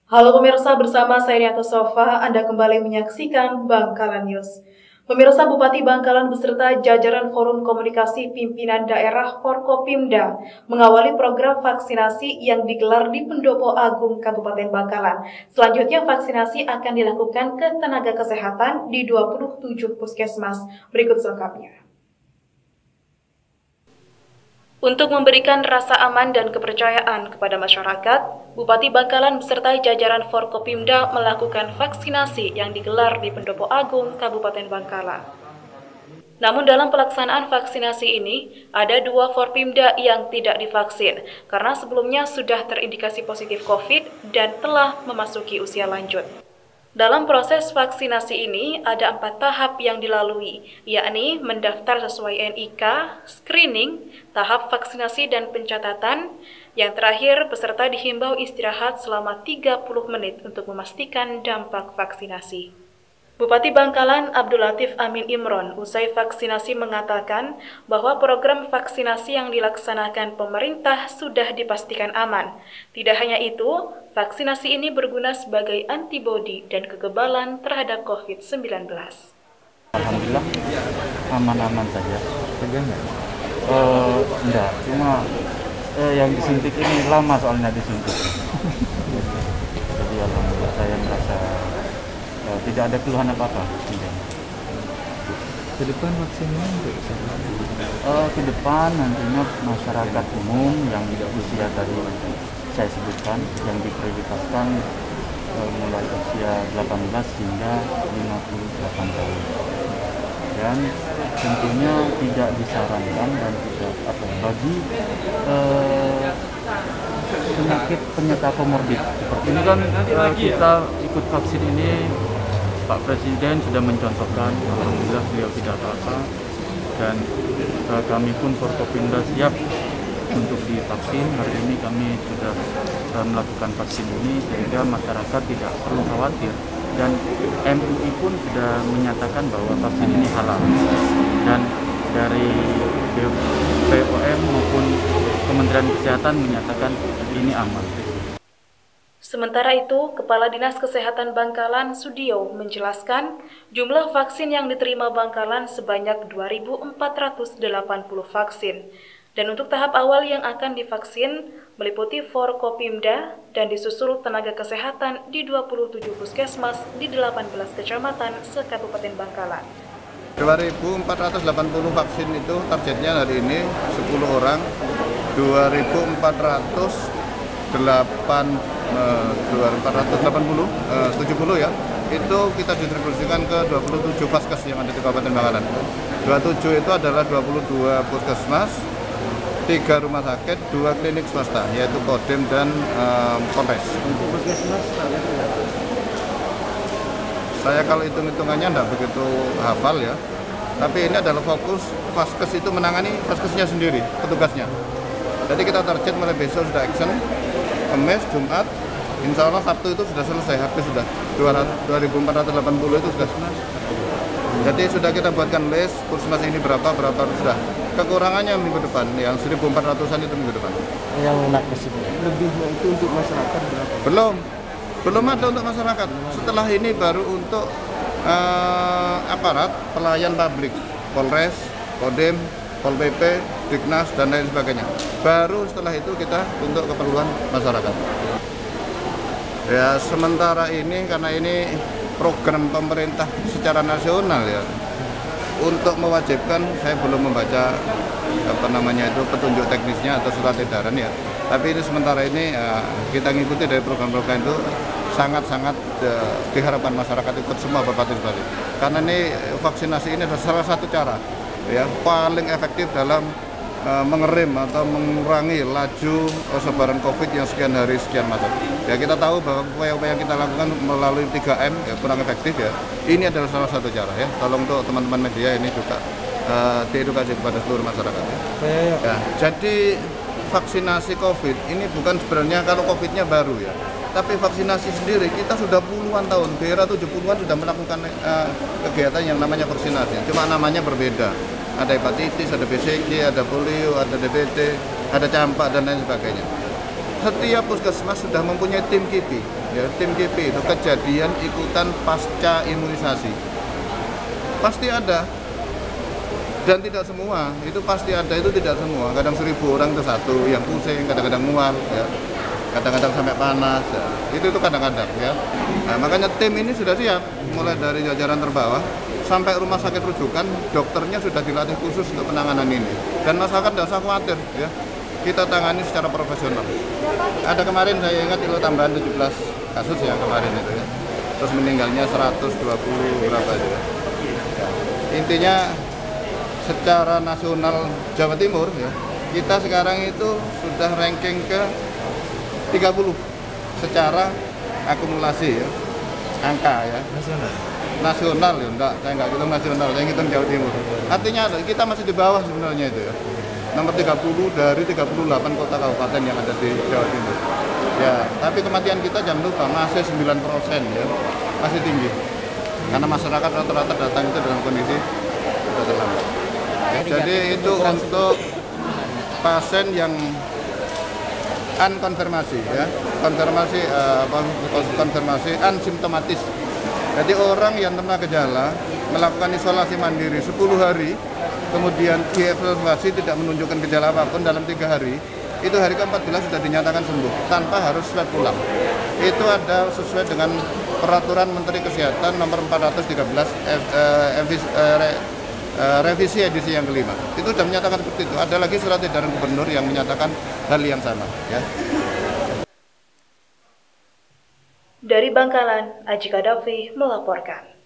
Halo pemirsa, bersama saya Niato Sofa, Anda kembali menyaksikan Bangkalan News. Pemirsa, Bupati Bangkalan beserta jajaran Forum Komunikasi Pimpinan Daerah Forkopimda mengawali program vaksinasi yang digelar di Pendopo Agung, Kabupaten Bangkalan. Selanjutnya vaksinasi akan dilakukan ke tenaga kesehatan di 27 puskesmas. Berikut selengkapnya. Untuk memberikan rasa aman dan kepercayaan kepada masyarakat, Bupati Bangkalan beserta jajaran Forkopimda melakukan vaksinasi yang digelar di Pendopo Agung, Kabupaten Bangkalan. Namun dalam pelaksanaan vaksinasi ini, ada 2 Forpimda yang tidak divaksin karena sebelumnya sudah terindikasi positif COVID dan telah memasuki usia lanjut. Dalam proses vaksinasi ini, ada 4 tahap yang dilalui, yakni mendaftar sesuai NIK, screening, tahap vaksinasi dan pencatatan. Yang terakhir, peserta dihimbau istirahat selama 30 menit untuk memastikan dampak vaksinasi. Bupati Bangkalan Abdul Latif Amin Imron usai vaksinasi mengatakan bahwa program vaksinasi yang dilaksanakan pemerintah sudah dipastikan aman. Tidak hanya itu, vaksinasi ini berguna sebagai antibodi dan kekebalan terhadap COVID-19. Alhamdulillah aman-aman saja. Enggak, cuma yang disuntik ini lama soalnya disuntik. Jadi alhamdulillah saya merasa tidak ada keluhan apa-apa. Ke depan vaksinnya untuk Ke depan nantinya masyarakat umum yang usia tadi saya sebutkan yang diprioritaskan mulai usia 18 hingga 58 tahun. Dan tentunya tidak disarankan dan tidak bagi penyakit komorbid. Ini kan kita ikut vaksin ini Pak Presiden sudah mencontohkan, alhamdulillah beliau tidak apa-apa, dan kami pun Forkopimda siap untuk divaksin. Hari ini kami sudah melakukan vaksin ini sehingga masyarakat tidak perlu khawatir, dan MUI pun sudah menyatakan bahwa vaksin ini halal, dan dari BPOM maupun Kementerian Kesehatan menyatakan ini aman. Sementara itu, Kepala Dinas Kesehatan Bangkalan Sudio menjelaskan jumlah vaksin yang diterima Bangkalan sebanyak 2.480 vaksin. Dan untuk tahap awal yang akan divaksin meliputi Forkopimda dan disusul tenaga kesehatan di 27 puskesmas di 18 kecamatan se-Kabupaten Bangkalan. 2.480 vaksin itu targetnya hari ini 10 orang, 70 ya, itu kita distribusikan ke 27 vaskes yang ada di Kabupaten Bangkalan. 27 itu adalah 22 puskesmas, 3 rumah sakit, 2 klinik swasta, yaitu Kodim dan Polres. Saya kalau hitung-hitungannya tidak begitu hafal ya, tapi ini adalah fokus vaskes itu menangani vaskesnya sendiri, petugasnya. Jadi kita target mulai besok sudah action, Kamis, Jumat, insya Allah Sabtu itu sudah selesai, habis sudah 2.480 itu sudah. Jadi sudah kita buatkan list, puskesmas ini berapa sudah. Kekurangannya minggu depan, yang 1.400-an itu minggu depan. yang nakes itu lebihnya itu untuk masyarakat berapa? Belum ada untuk masyarakat. Setelah ini baru untuk aparat pelayan publik, Polres, Kodim, Pol PP, Dignas dan lain sebagainya. Baru setelah itu kita untuk keperluan masyarakat. Ya sementara ini karena ini program pemerintah secara nasional ya. Untuk mewajibkan saya belum membaca petunjuk teknisnya atau surat edaran ya. Tapi ini sementara ini kita ngikuti dari program-program itu sangat-sangat diharapkan masyarakat ikut semua berpartisipasi. Karena ini vaksinasi ini adalah salah satu cara ya paling efektif dalam mengerem atau mengurangi laju sebaran COVID yang sekian hari sekian masa. Ya kita tahu bahwa upaya-upaya yang kita lakukan melalui 3M ya kurang efektif ya. Ini adalah salah satu cara ya. Tolong untuk teman-teman media ini juga diedukasi kepada seluruh masyarakat ya. Ya, jadi vaksinasi COVID ini bukan sebenarnya kalau COVID-nya baru ya. Tapi vaksinasi sendiri kita sudah puluhan tahun, di era 70-an sudah melakukan kegiatan yang namanya vaksinasi. Cuma namanya berbeda. Ada hepatitis, ada BCG, ada polio, ada DBT, ada campak dan lain sebagainya. setiap puskesmas sudah mempunyai tim KIPI. Ya, tim KIPI itu kejadian ikutan pasca imunisasi. Pasti ada. Dan tidak semua, itu pasti ada, itu tidak semua. Kadang 1.000 orang itu satu yang pusing, kadang-kadang mual, ya. Kadang-kadang sampai panas, ya. Itu kadang-kadang, ya. Nah, makanya tim ini sudah siap, mulai dari jajaran terbawah sampai rumah sakit rujukan, dokternya sudah dilatih khusus untuk penanganan ini. Dan masyarakat tidak usah khawatir, ya. Kita tangani secara profesional. Ada kemarin saya ingat itu tambahan 17 kasus ya kemarin itu, ya. Terus meninggalnya 120 berapa itu, ya. Intinya secara nasional Jawa Timur, ya, kita sekarang itu sudah ranking ke 30 secara akumulasi, ya, angka, ya. Nasional ya, enggak, saya nggak hitung nasional, saya hitung Jawa Timur. Artinya kita masih di bawah sebenarnya itu, ya. Nomor 30 dari 38 kota kabupaten yang ada di Jawa Timur. Ya, tapi kematian kita jangan lupa masih 9%, ya. Masih tinggi. Karena masyarakat rata-rata datang itu dalam kondisi sudah terlambat. Jadi itu untuk pasien yang unkonfirmasi, ya, konfirmasi unsimptomatis. Jadi orang yang tanpa gejala melakukan isolasi mandiri 10 hari, kemudian dievaluasi tidak menunjukkan gejala apapun dalam 3 hari, itu hari ke-14 sudah dinyatakan sembuh tanpa harus swab ulang. Itu ada sesuai dengan Peraturan Menteri Kesehatan nomor 413 revisi edisi yang kelima. Itu sudah menyatakan seperti itu. Ada lagi surat edaran gubernur yang menyatakan hal yang sama, ya. Dari Bangkalan, Aji Kadafi melaporkan.